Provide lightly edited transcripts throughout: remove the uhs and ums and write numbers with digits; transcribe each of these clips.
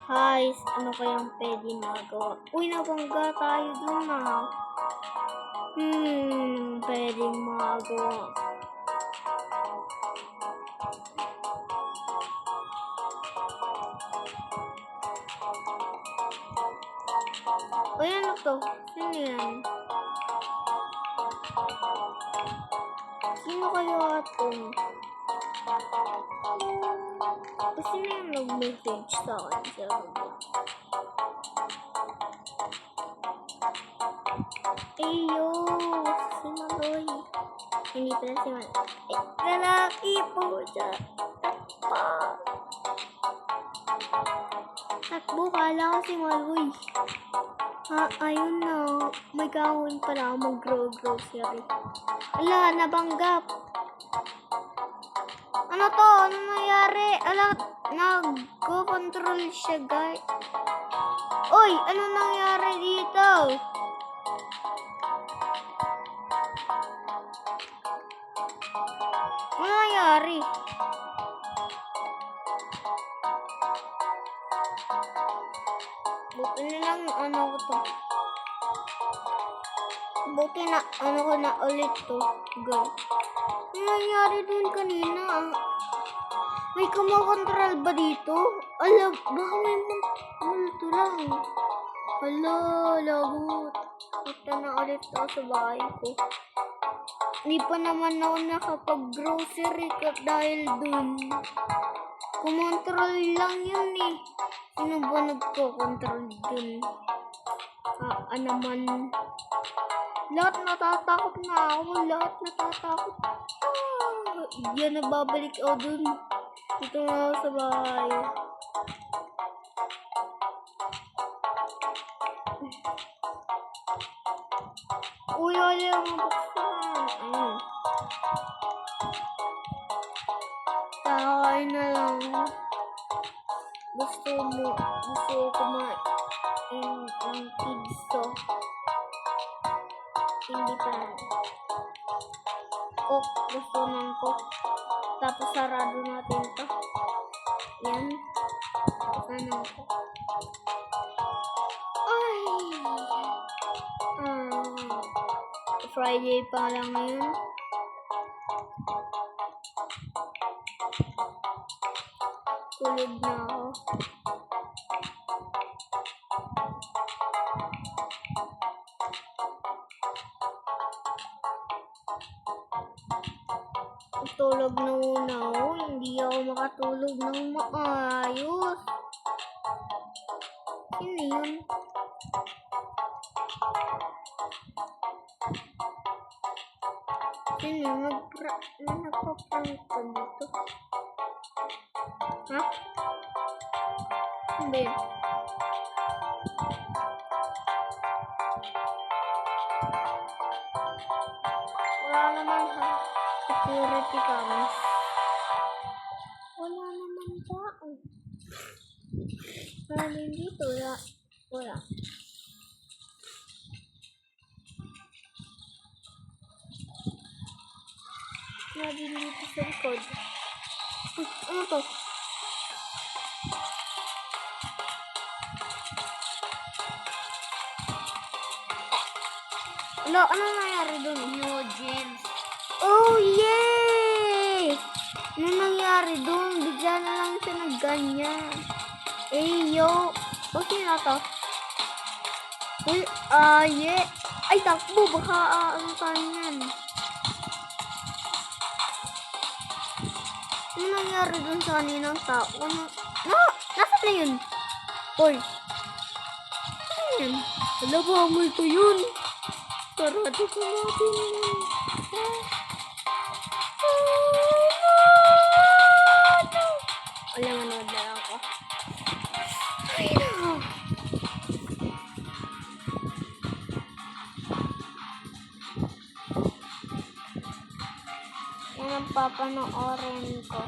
Guys, ano kayang pwede magawa? Uy, nabangga tayo dun ah. Pwedeng magawa. Uy, ano to? Sino yan? Sino kaya ito? Sino yung nag-message sa akin sa Roblox? Ayo, si Maloy. Hindi pala si Maloy. Lalaki po siya. Takbo, kala ko si Maloy. Ayun na. May gawin pala ako mag-grocery. Ala, nabanggap. Ano to? Ano nangyari? Ala, nag-control siya, guys. Uy, ano nangyari dito? Ano nangyari? Buti na lang, ano ko to. Buti na, ano ko na ulit to. Go. Ano nangyari dun kanina? May kumakontrol ba dito? Alam, baka may multo lang. Hala, lagot. Punta na ulit ako sa bahay ko. Hindi pa naman ako nakapag-grocery dahil dun. Kumontrol lang yun eh. Sino ba nagko-control dun? Naman. Lahat natatakot na ako. Lahat natatakot. Yan, nababalik ako dun. Dito nga ako sa bahay. Uy, ayaw mo buksan. Kakain na lang. Gusto ko kumain ng pizza. Hindi pa lang. Coke, gusto ng Coke. Tapos sarado natin ito. Yan. Ano ko? Ay! Friday pa lang ngayon. Tulog na ako. Tulog na muna ako. Hindi ako makatulog ng maayos. Sino yun? Sino yun? Nagpa-prank ka dito? Ha? Hindi. Wala naman ha. Security cameras. Wala naman tao. Wala din dito. Wala. Wala din dito sa likod. Ano to? Ano nangyari dun? New James. Oh, yay! Ano nangyari dun? Bigla na lang siya nagganyan. Yo. O, sino to? Uy, yeah. Ay, takbo. Baka, ano tayo yan? Ano nangyari dun sa kaninang tao? Nasaan na yun? Hoy. Ano yan? Wala ba, multo yun? Sarado ko natin yun. Wala, manood na lang ako. Ay, no. Yan ang papanoorin ko.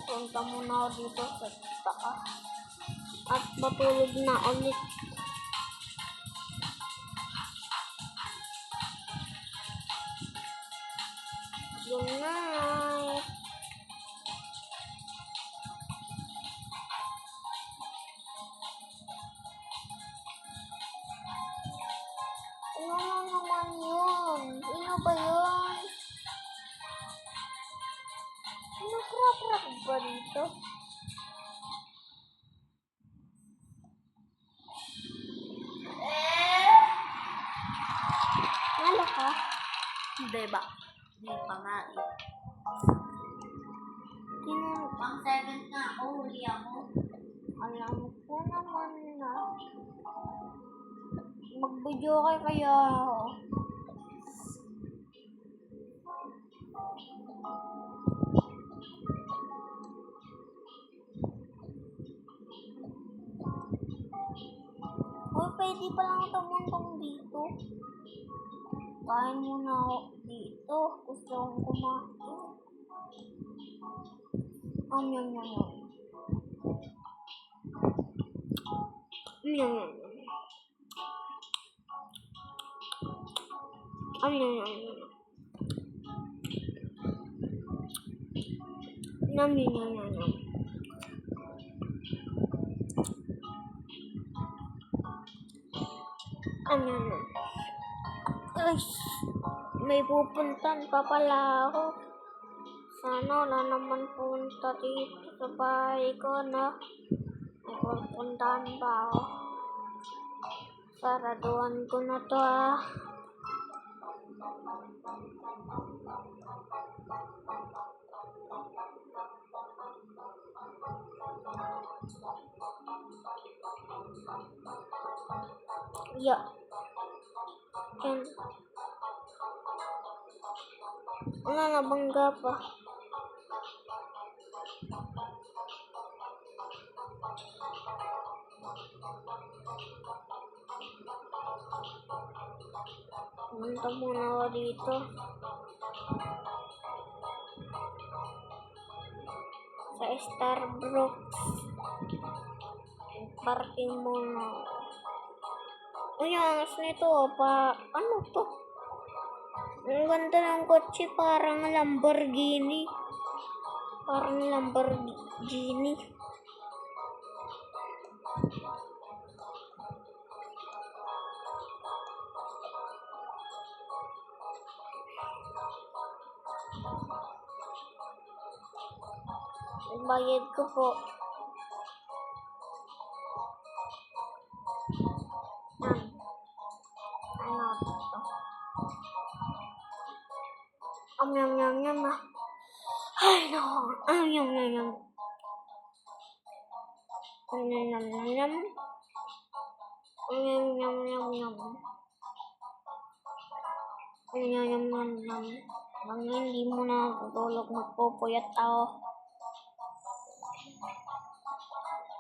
Punta muna ako dito sa taas. At matulog na ulit. Good night. Ano na naman yun? Sino ba yun? Nag-rap-rap ba dito? Ano ka? Hindi ba? Hindi pa nga eh. Pang 7 na ako, huli ako. Alam ko naman na. Mag-video kaya ako. Uy, pwede pa lang tumuntong dito. Kain muna ako dito. Gusto kong kumain. Yum, yum, yum. Yum, yum, yum. Yum, yum, yum, yum. Yum, yum, yum, yum, yum. Yum, yum, yum. Guys, may pupuntan pa pala ako. Sana wala naman punta dito sa bahay ko, no? May pupuntahan pa ako. Saraduhan ko na to, ah. Yeah. And wala na bangga pa. Punta muna ako dito. Sa Starbucks. Parking muna. Uy, ang angas nito. Ano to? Ang ganda ng kotse. Parang Lamborghini. Bayad ko po. Yan. Ano ito? Yum, yum, yum, ah. Ay, no. Yum, yum, yum. Yum, yum, yum, yum. Yum, yum, yum, yum. Yum, yum, yum, yum, yum. Nang hindi mo na tutulog, magpupuyat ako.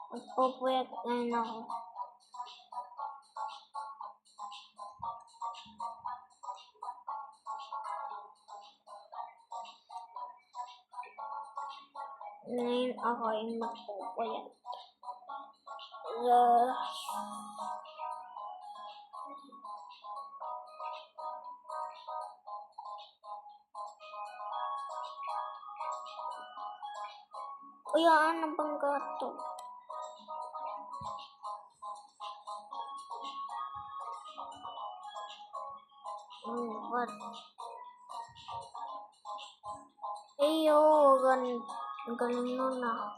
Magpupuyat ngayon ako. Ngayon ako ay magpupuyat. Uyaan na bang gato? What? Ayo, ang galing nun ah.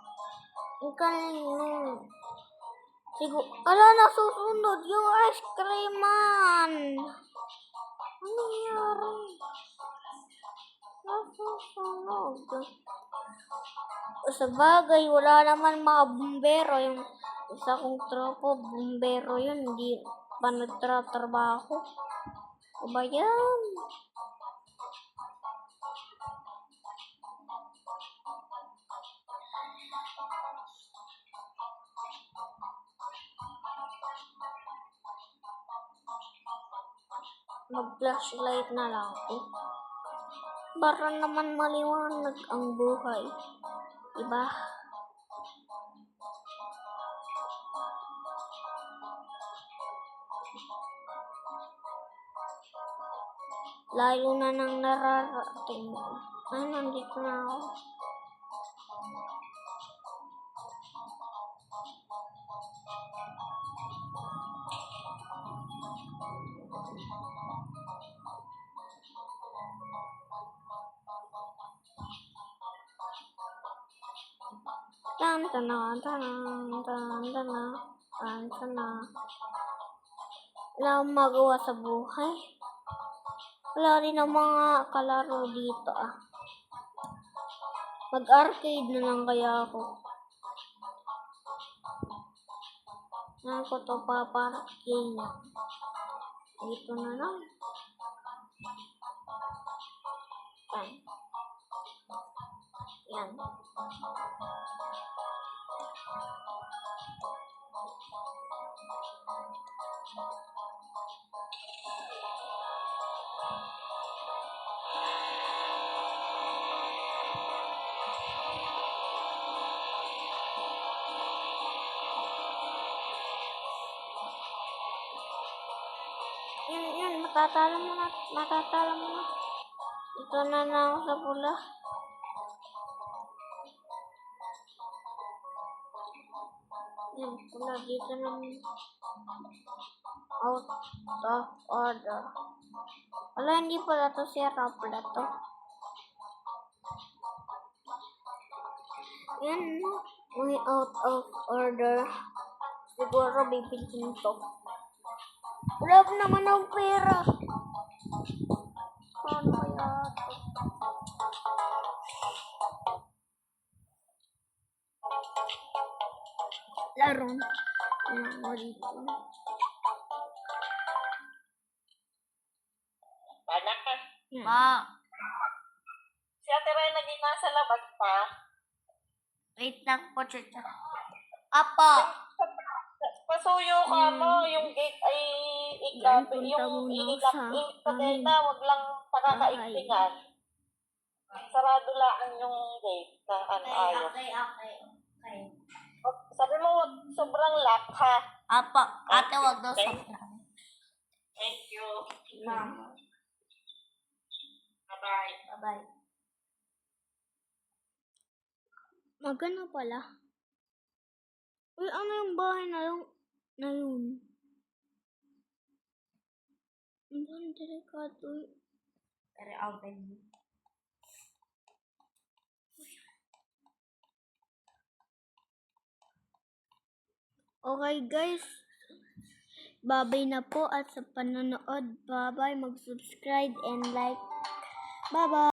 Ang galing nun. Siguro, nasusunod yung ice cream man. Ano nangyari? Nasusunod. Sa bagay, wala naman mga bumbero. Yung isa kong tropo, bumbero yun. Hindi pa nagtratrabaho. O ba yan? Mag-flashlight na lang ako. Para naman maliwanag ang buhay. Diba? Layo na nang nararating ko. Ay, nandito na ako. Tan tana, tan tan tana, tan tana. Wala akong magawa sa buhay. Wala rin ang mga kalaro dito ah. Mag-arcade na lang kaya ako. Saan ko to paparking? Dito na lang. Yan. Yan. Yan, matatalo mo na. Ito na ako sa pula. Yan, pula dito na. Out of order. Wala, hindi pala to sira pala to. Yan, may out of order. Siguro bibilhin to. Wala naman ang pera. Paano kaya ito? Laro. Ano dito? Anak ka. Ma, Si Ate Ray naging nasa labas pa. wait lang po, chucha. Apo. Pasuyo ka mo, yung gate ay Yan, ikabi, punta yung muna ililak, sa patay amin. na, wag lang pakakaigtingan. Sarado lang yung gate na ayaw. Okay. Sabi mo, wag sobrang lock ha. Apo, ate, wag daw sa Thank you. Ma'am. Bye-bye. Bye-bye. Maganda pala. Uy, ano yung bahay na yun? Ang delikado. Pero open. Okay guys. Bye-bye na po at sa panonood. Bye-bye. Mag-subscribe and like. Bye-bye.